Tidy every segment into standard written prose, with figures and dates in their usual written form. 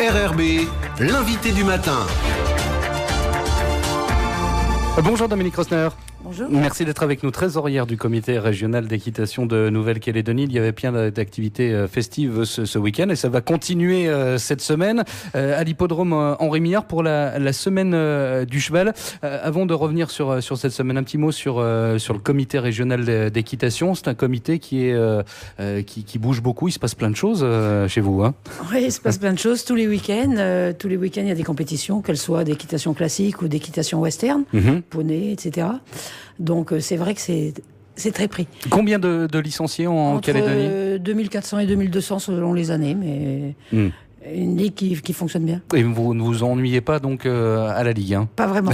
RRB, l'invité du matin. Bonjour Dominique Rosner. Bonjour. Merci d'être avec nous, trésorière du comité régional d'équitation de Nouvelle-Calédonie. Il y avait plein d'activités festives ce week-end et ça va continuer cette semaine à l'hippodrome Henri Millard pour la semaine du cheval. Avant de revenir sur cette semaine, un petit mot sur le comité régional d'équitation. C'est un comité qui bouge beaucoup. Il se passe plein de choses chez vous. Hein. Oui, il se passe plein de choses tous les week-ends. Tous les week-ends, il y a des compétitions, qu'elles soient d'équitation classique ou d'équitation western, poney, etc. Donc c'est vrai que c'est très pris. Combien de licenciés en Calédonie ? 2400 et 2200 selon les années, mais une ligue qui fonctionne bien. Et vous ne vous ennuyez pas donc à la Ligue, hein ? Pas vraiment.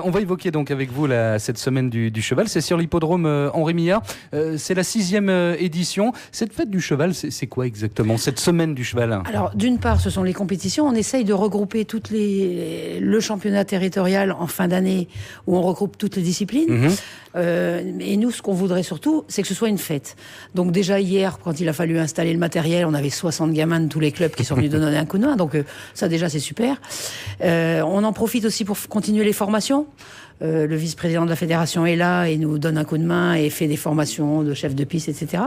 On va évoquer donc avec vous cette semaine du cheval. C'est sur l'hippodrome Henri Millard. C'est la 6e édition. Cette fête du cheval, c'est quoi exactement, cette semaine du cheval ? Alors, d'une part, ce sont les compétitions. On essaye de regrouper le championnat territorial en fin d'année où on regroupe toutes les disciplines. Et nous, ce qu'on voudrait surtout, c'est que ce soit une fête. Donc déjà hier, quand il a fallu installer le matériel, on avait 60 gamins de tous les clubs qui sont venus donner un coup de main. Donc ça déjà, c'est super. On en profite aussi pour continuer les formations. Le vice-président de la fédération est là et nous donne un coup de main et fait des formations de chefs de piste, etc.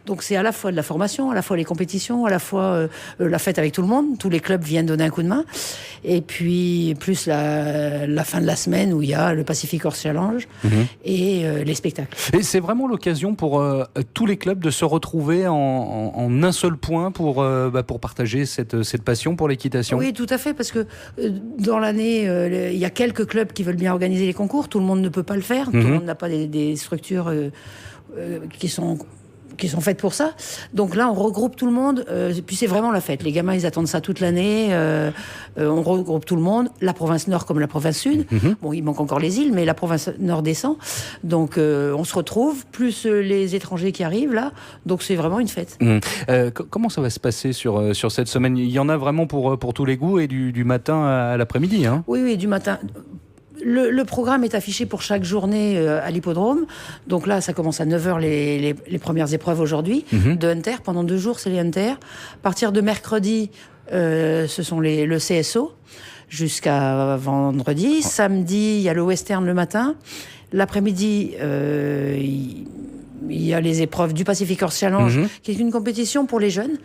Donc c'est à la fois de la formation, à la fois les compétitions, à la fois la fête avec tout le monde. Tous les clubs viennent donner un coup de main. Et puis plus la fin de la semaine où il y a le Pacific Horse Challenge et les spectacles. Et c'est vraiment l'occasion pour tous les clubs de se retrouver en un seul point pour partager cette passion pour l'équitation. Oui, tout à fait, parce que dans l'année, il y a quelques clubs qui veulent bien organiser les concours. Tout le monde ne peut pas le faire. Tout le monde n'a pas des structures qui sont faites pour ça. Donc là, on regroupe tout le monde. Puis c'est vraiment la fête. Les gamins, ils attendent ça toute l'année. On regroupe tout le monde. La province nord comme la province sud. Bon, il manque encore les îles, mais la province nord descend. Donc on se retrouve, plus les étrangers qui arrivent là. Donc c'est vraiment une fête. Comment ça va se passer sur cette semaine ? Il y en a vraiment pour tous les goûts et du matin à l'après-midi, hein ? Oui, du matin. Le programme est affiché pour chaque journée à l'hippodrome. Donc là, ça commence à 9h les premières épreuves aujourd'hui de Hunter. Pendant 2 jours, c'est les Hunter. À partir de mercredi, ce sont le CSO jusqu'à vendredi. Samedi, il y a le Western le matin. L'après-midi, il y a les épreuves du Pacific Horse Challenge, qui est une compétition pour les jeunes.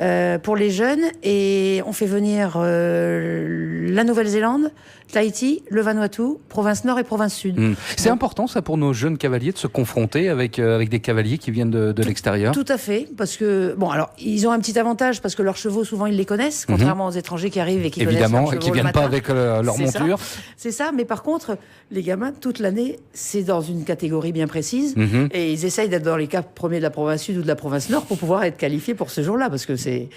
Et on fait venir la Nouvelle-Zélande, Tahiti, le Vanuatu, province nord et province sud. C'est important ça pour nos jeunes cavaliers de se confronter avec des cavaliers qui viennent de l'extérieur. Tout à fait, parce que ils ont un petit avantage parce que leurs chevaux souvent ils les connaissent, contrairement aux étrangers qui arrivent et qui connaissent leurs chevaux, et qui viennent pas avec leur monture. C'est ça, mais par contre les gamins toute l'année c'est dans une catégorie bien précise et ils essayent d'être dans les 4 premiers de la province sud ou de la province nord pour pouvoir être qualifiés pour ce jour-là, parce que c'est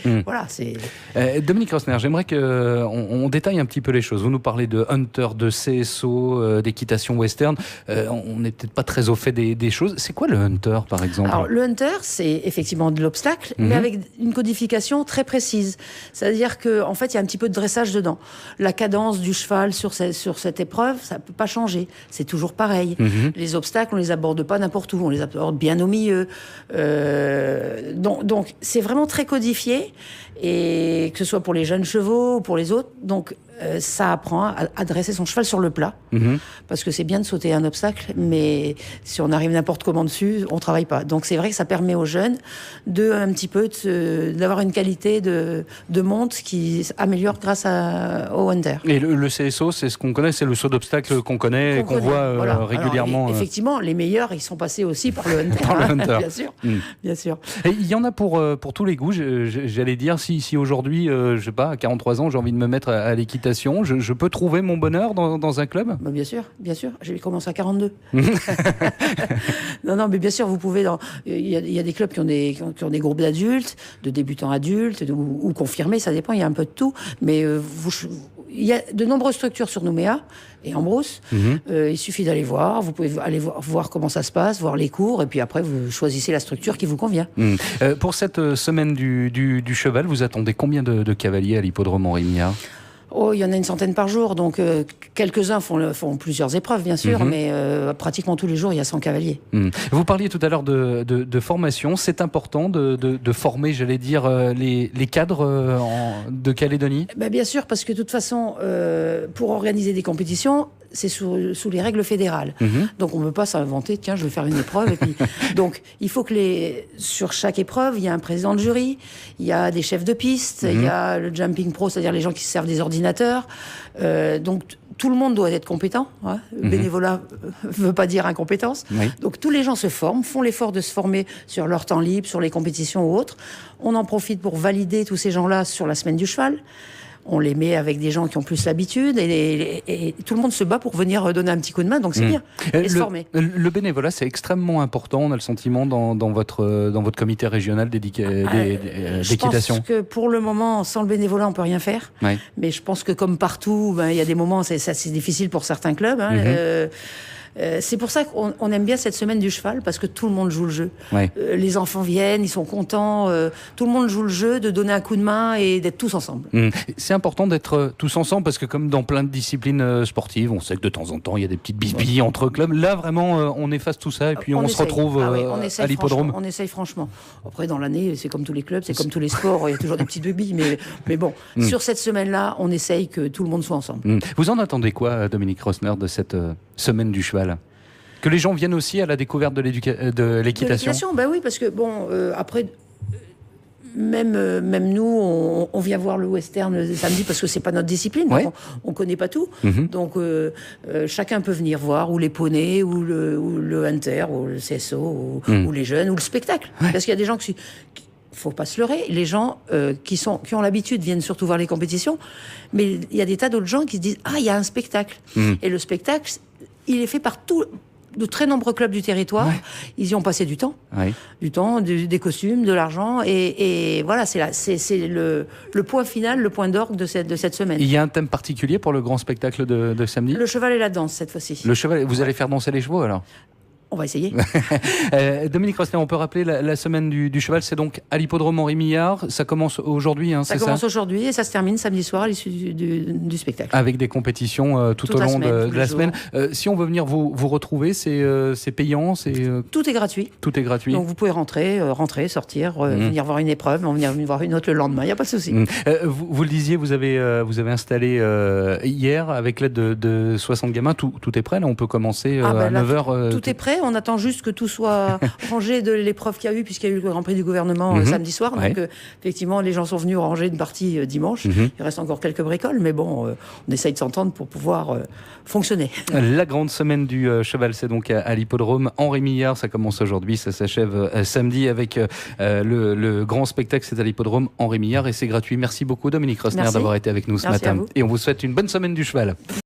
Dominique Rosner, j'aimerais qu'on détaille un petit peu les choses. Vous nous parlez de Hunter, de CSO, d'équitation western. On n'est peut-être pas très au fait des choses. C'est quoi le Hunter, par exemple ? Alors, le Hunter, c'est effectivement de l'obstacle, mais avec une codification très précise. C'est-à-dire qu'en fait, il y a un petit peu de dressage dedans. La cadence du cheval sur cette épreuve, ça ne peut pas changer. C'est toujours pareil. Les obstacles, on ne les aborde pas n'importe où. On les aborde bien au milieu. Donc, c'est vraiment très codifié. Et que ce soit pour les jeunes chevaux ou pour les autres. Donc, ça apprend à dresser son cheval sur le plat. Parce que c'est bien de sauter un obstacle, mais si on arrive n'importe comment dessus, on travaille pas. Donc c'est vrai que ça permet aux jeunes d'avoir une qualité de monte qui améliore grâce au Hunter. Et le CSO, c'est ce qu'on connaît, c'est le saut d'obstacle qu'on connaît et qu'on voit régulièrement. Alors, effectivement, les meilleurs, ils sont passés aussi par le Hunter. Par le Hunter. Bien sûr. Et il y en a pour tous les goûts. J'allais dire, si aujourd'hui, je sais pas, à 43 ans, j'ai envie de me mettre à l'équitation, je peux trouver mon bonheur dans un club ? Bien sûr. J'ai commencé à 42. Non, mais bien sûr, vous pouvez. Il y a des clubs qui ont des groupes d'adultes, de débutants adultes, ou confirmés, ça dépend, il y a un peu de tout. Mais il y a de nombreuses structures sur Nouméa et en Brousse. Il suffit d'aller voir. Vous pouvez aller voir comment ça se passe, voir les cours, et puis après, vous choisissez la structure qui vous convient. Pour cette semaine du cheval, vous attendez combien de cavaliers à l'hippodrome Henri Millard ? Oh, il y en a une centaine par jour, donc quelques-uns font plusieurs épreuves, bien sûr, mais pratiquement tous les jours, il y a 100 cavaliers. Vous parliez tout à l'heure de formation. C'est important de former, j'allais dire, les cadres de Calédonie? Bien sûr, parce que de toute façon, pour organiser des compétitions, c'est sous les règles fédérales. Donc on ne peut pas s'inventer, tiens, je vais faire une épreuve. Et puis... Donc il faut que sur chaque épreuve, il y a un président de jury, il y a des chefs de piste, il y a le jumping pro, c'est-à-dire les gens qui se servent des ordinateurs. Donc tout le monde doit être compétent. Hein. Le bénévolat ne veut pas dire incompétence. Oui. Donc tous les gens se forment, font l'effort de se former sur leur temps libre, sur les compétitions ou autres. On en profite pour valider tous ces gens-là sur la semaine du cheval. On les met avec des gens qui ont plus l'habitude et tout le monde se bat pour venir donner un petit coup de main, donc c'est bien. Et se former. Le bénévolat, c'est extrêmement important, on a le sentiment, dans votre comité régional d'équitation. Je pense que pour le moment, sans le bénévolat, on ne peut rien faire. Oui. Mais je pense que comme partout, il y a des moments, c'est difficile pour certains clubs. Hein, c'est pour ça qu'on aime bien cette semaine du cheval, parce que tout le monde joue le jeu. Ouais. Les enfants viennent, ils sont contents, tout le monde joue le jeu, de donner un coup de main et d'être tous ensemble. C'est important d'être tous ensemble, parce que comme dans plein de disciplines sportives, on sait que de temps en temps, il y a des petites bisbilles entre clubs. Là, vraiment, on efface tout ça et puis on se retrouve à l'hippodrome. On essaye franchement. Après, dans l'année, c'est comme tous les clubs, c'est comme tous les sports, il y a toujours des petites bisbilles, mais bon, sur cette semaine-là, on essaye que tout le monde soit ensemble. Vous en attendez quoi, Dominique Rosner, de cette semaine du cheval ? Que les gens viennent aussi à la découverte de l'équitation. Oui, parce que après, même nous, on vient voir le western le samedi parce que c'est pas notre discipline, ouais. On connaît pas tout. Donc chacun peut venir voir, ou les poneys, ou le hunter, ou le CSO, ou les jeunes, ou le spectacle. Ouais. Parce qu'il y a des gens qui faut pas se leurrer, les gens qui ont l'habitude viennent surtout voir les compétitions, mais il y a des tas d'autres gens qui se disent « Ah, il y a un spectacle ». Et le spectacle, il est fait par de très nombreux clubs du territoire. Ouais. Ils y ont passé du temps. Ouais. Du temps, des costumes, de l'argent. Et voilà, c'est le point final, le point d'orgue de cette semaine. Il y a un thème particulier pour le grand spectacle de samedi ? Le cheval et la danse, cette fois-ci. Le cheval, vous allez faire danser les chevaux, alors ? On va essayer. Dominique Rosner, on peut rappeler la semaine du cheval, c'est donc à l'hippodrome Henri Millard. Ça commence aujourd'hui, c'est ça ? Ça commence aujourd'hui et ça se termine samedi soir à l'issue du spectacle. Avec des compétitions tout au long de la semaine. Si on veut venir vous retrouver, c'est payant, Tout est gratuit. Tout est gratuit. Donc vous pouvez rentrer, sortir, venir voir une épreuve, venir voir une autre le lendemain, il n'y a pas de souci. Vous le disiez, vous avez installé hier avec l'aide de 60 gamins. Tout est prêt, là on peut commencer à 9h. Tout est prêt. On attend juste que tout soit rangé de l'épreuve qu'il y a eu, puisqu'il y a eu le Grand Prix du gouvernement samedi soir. Donc, effectivement, les gens sont venus ranger une partie dimanche. Il reste encore quelques bricoles, mais bon, on essaye de s'entendre pour pouvoir fonctionner. La grande semaine du cheval, c'est donc à l'hippodrome Henri Millard. Ça commence aujourd'hui, ça s'achève samedi avec le grand spectacle. C'est à l'hippodrome Henri Millard et c'est gratuit. Merci beaucoup, Dominique Rosner, d'avoir été avec nous ce matin. Et on vous souhaite une bonne semaine du cheval.